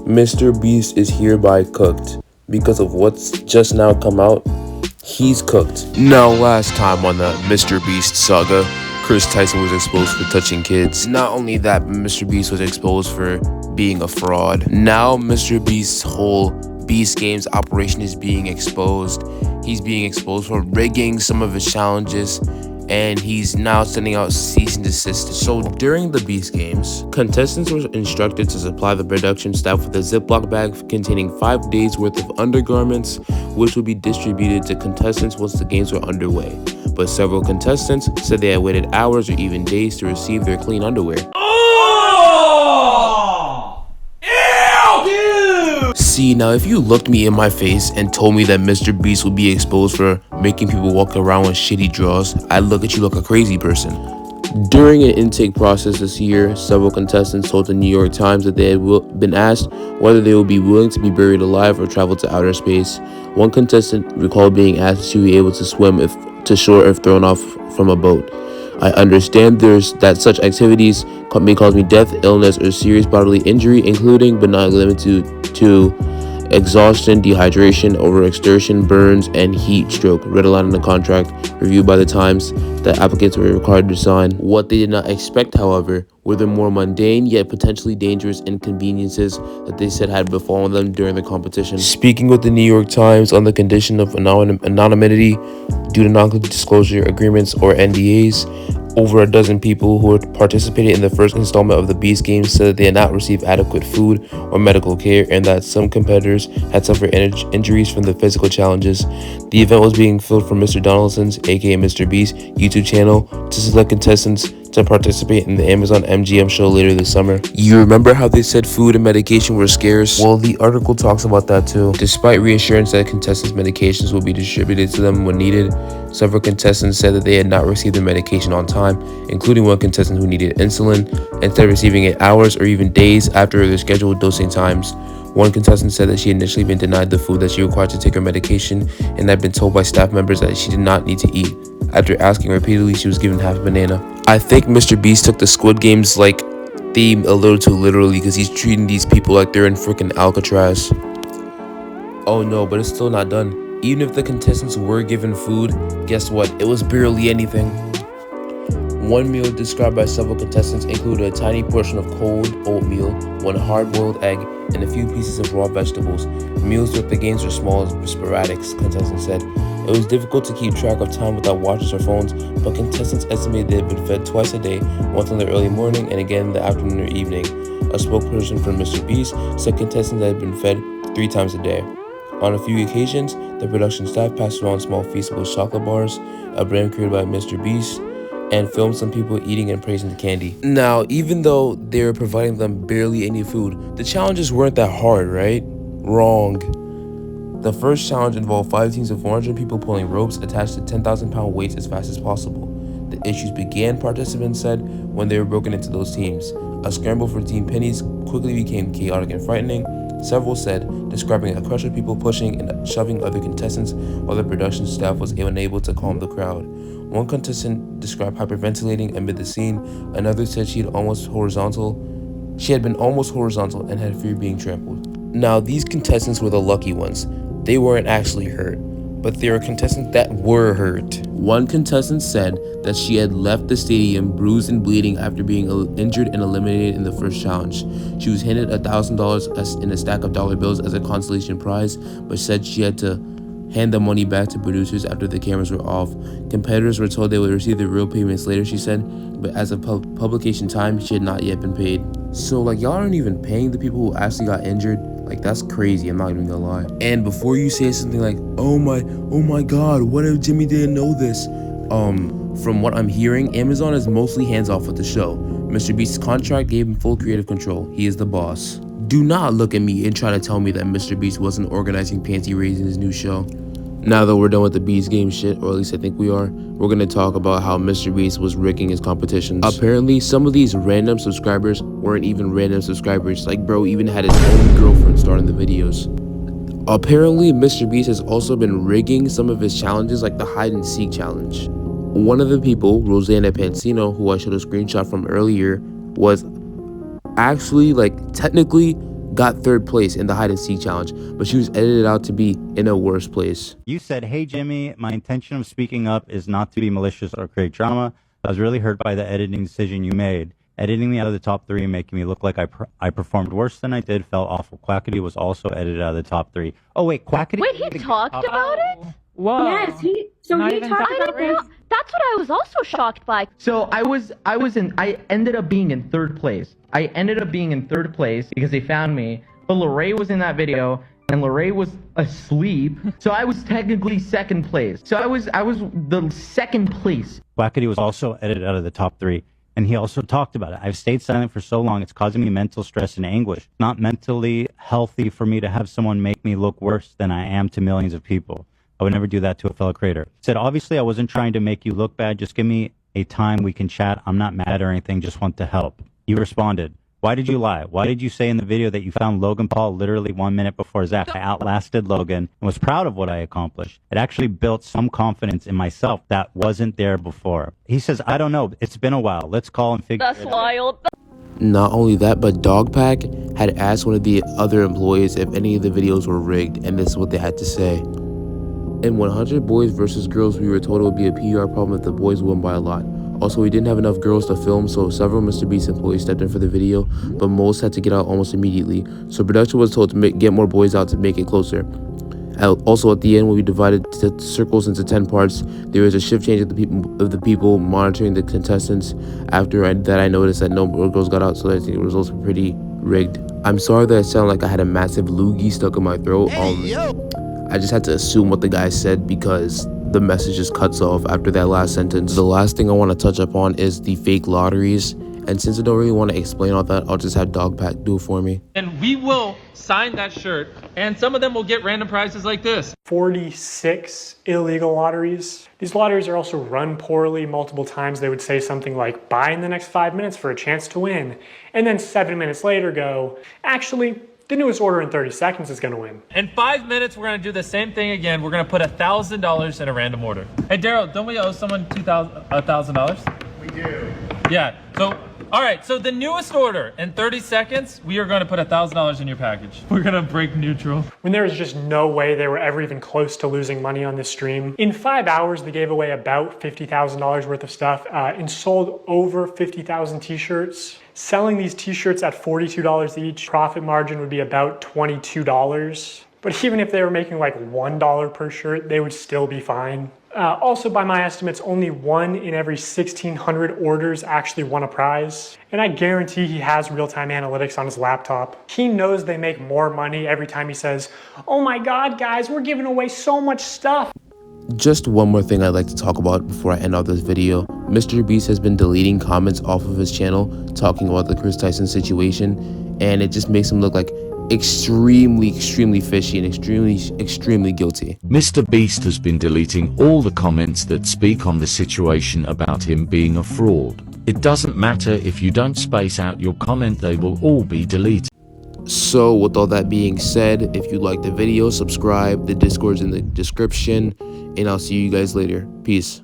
Mr. Beast is hereby cooked. Because of what's just now come out, he's cooked. Now, last time on the Mr. Beast saga, Tyson was exposed for touching kids. Not only that, Mr. Beast was exposed for being a fraud. Now, Mr. Beast's whole Beast Games operation is being exposed. He's being exposed for rigging some of his challenges, and he's now sending out cease and desist. So during the Beast Games, contestants were instructed to supply the production staff with a Ziploc bag containing 5 days worth of undergarments, which would be distributed to contestants once the games were underway. But several contestants said they had waited hours or even days to receive their clean underwear. See, now if you looked me in my face and told me that Mr. Beast would be exposed for making people walk around with shitty drawers, I'd look at you like a crazy person. During an intake process this year, several contestants told the New York Times that they had been asked whether they would be willing to be buried alive or travel to outer space. One contestant recalled being asked if she would be able to swim to shore if thrown off from a boat. I understand that such activities may cause me death, illness, or serious bodily injury, including but not limited to exhaustion, dehydration, overexertion, burns, and heat stroke, read aloud in the contract reviewed by the Times that applicants were required to sign. What they did not expect, however, were the more mundane yet potentially dangerous inconveniences that they said had befallen them during the competition. Speaking with the New York Times on the condition of anonymity due to non-disclosure agreements or NDAs, over a dozen people who had participated in the first installment of the Beast Games said that they had not received adequate food or medical care, and that some competitors had suffered injuries from the physical challenges. The event was being filmed from Mr. Donaldson's, aka Mr. Beast, YouTube channel to select contestants to participate in the Amazon MGM show later this summer. You remember how they said food and medication were scarce? Well, the article talks about that too. Despite reassurance that contestants' medications will be distributed to them when needed, several contestants said that they had not received their medication on time, including one contestant who needed insulin, instead of receiving it hours or even days after their scheduled dosing times. One contestant said that she had initially been denied the food that she required to take her medication and had been told by staff members that she did not need to eat. After asking repeatedly, she was given half a banana. I think Mr. Beast took the Squid Games theme a little too literally, because he's treating these people like they're in freaking Alcatraz. Oh no, but it's still not done. Even if the contestants were given food, guess what? It was barely anything. One meal described by several contestants included a tiny portion of cold oatmeal, one hard-boiled egg, and a few pieces of raw vegetables. Meals throughout the games were small and sporadic, contestants said. It was difficult to keep track of time without watches or phones, but contestants estimated they had been fed twice a day, once in the early morning and again in the afternoon or evening. A spokesperson for Mr. Beast said contestants had been fed 3 times a day. On a few occasions, the production staff passed around small feasts with chocolate bars, a brand created by Mr. Beast, and filmed some people eating and praising the candy. Now, even though they were providing them barely any food, the challenges weren't that hard, right? Wrong. The first challenge involved 5 teams of 400 people pulling ropes attached to 10,000-pound weights as fast as possible. The issues began, participants said, when they were broken into those teams. A scramble for Team Pennies quickly became chaotic and frightening. Several said, describing a crush of people pushing and shoving other contestants while the production staff was unable to calm the crowd. One contestant described hyperventilating amid the scene. Another said she had been almost horizontal and had fear being trampled. Now, these contestants were the lucky ones. They weren't actually hurt, but there were contestants that were hurt. One contestant said that she had left the stadium bruised and bleeding after being injured and eliminated in the first challenge. She was handed $1,000 in a stack of dollar bills as a consolation prize, but said she had to hand the money back to producers after the cameras were off. Competitors were told they would receive their real payments later, she said, but as of publication time, she had not yet been paid. So, y'all aren't even paying the people who actually got injured? That's crazy, I'm not even gonna lie. And before you say something like, oh my god, what if Jimmy didn't know this? From what I'm hearing, Amazon is mostly hands-off with the show. Mr. Beast's contract gave him full creative control. He is the boss. Do not look at me and try to tell me that Mr. Beast wasn't organizing panty raids in his new show. Now that we're done with the Beast Game shit, or at least I think we are, we're going to talk about how Mr. Beast was rigging his competitions. Apparently, some of these random subscribers weren't even random subscribers. Bro even had his own girlfriend starring the videos. Apparently, Mr. Beast has also been rigging some of his challenges, like the hide and seek challenge. One of the people, Rosanna Pansino, who I showed a screenshot from earlier, was actually, technically got 3rd place in the hide and seek challenge, but she was edited out to be in a worse place. You said, "Hey Jimmy, my intention of speaking up is not to be malicious or create drama. I was really hurt by the editing decision you made. Editing me out of the top 3 and making me look like I performed worse than I did felt awful. Quackity was also edited out of the top 3. Oh wait, Quackity. Wait, he talked about it? Whoa. Yes, he talked about this. That's what I was also shocked by. So I ended up being in 3rd place. I ended up being in 3rd place because they found me. But Lorraine was in that video, and Lorraine was asleep. So I was technically 2nd place. So I was the 2nd place. Quackity was also edited out of the top 3. And he also talked about it. I've stayed silent for so long, it's causing me mental stress and anguish. Not mentally healthy for me to have someone make me look worse than I am to millions of people. I would never do that to a fellow creator. He said, obviously, I wasn't trying to make you look bad. Just give me a time we can chat. I'm not mad or anything. Just want to help. You responded, why did you lie? Why did you say in the video that you found Logan Paul literally 1 minute before Zach? I outlasted Logan and was proud of what I accomplished. It actually built some confidence in myself that wasn't there before. He says, I don't know. It's been a while. Let's call and figure it out. That's wild. Not only that, but Dogpack had asked one of the other employees if any of the videos were rigged, and this is what they had to say. In 100 boys versus girls, we were told it would be a PR problem if the boys won by a lot. Also, we didn't have enough girls to film, so several Mr. Beast employees stepped in for the video, but most had to get out almost immediately. So production was told to get more boys out to make it closer. Also, at the end, when we divided the circles into 10 parts, there was a shift change of the people monitoring the contestants. After that, I noticed that no more girls got out, so I think the results were pretty rigged. I'm sorry that I sound like I had a massive loogie stuck in my throat. I just had to assume what the guy said because the message just cuts off after that last sentence. The last thing I want to touch upon is the fake lotteries. And since I don't really want to explain all that, I'll just have Dogpack do it for me. And we will sign that shirt, and some of them will get random prizes like this. 46 illegal lotteries. These lotteries are also run poorly. Multiple times they would say something like, buy in the next 5 minutes for a chance to win. And then 7 minutes later go, actually, the newest order in 30 seconds is going to win. In 5 minutes, we're going to do the same thing again. We're going to put $1,000 in a random order. Hey, Daryl, don't we owe someone $1,000? We do. Yeah. So, all right. So the newest order in 30 seconds, we are going to put $1,000 in your package. We're going to break neutral. When there was just no way they were ever even close to losing money on this stream. In 5 hours, they gave away about $50,000 worth of stuff and sold over 50,000 t-shirts. Selling these t-shirts at $42 each, profit margin would be about $22. But even if they were making like $1 per shirt, they would still be fine. Also, by my estimates, only 1 in every 1,600 orders actually won a prize. And I guarantee he has real-time analytics on his laptop. He knows they make more money every time he says, oh my God, guys, we're giving away so much stuff. Just one more thing I'd like to talk about before I end off this video. Mr. Beast has been deleting comments off of his channel talking about the Kris Tyson situation, and it just makes him look like extremely fishy and extremely guilty. Mr. Beast has been deleting all the comments that speak on the situation about him being a fraud. It doesn't matter if you don't space out your comment, they will all be deleted. So with all that being said, if you liked the video, subscribe. The Discord's in the description, and I'll see you guys later. Peace.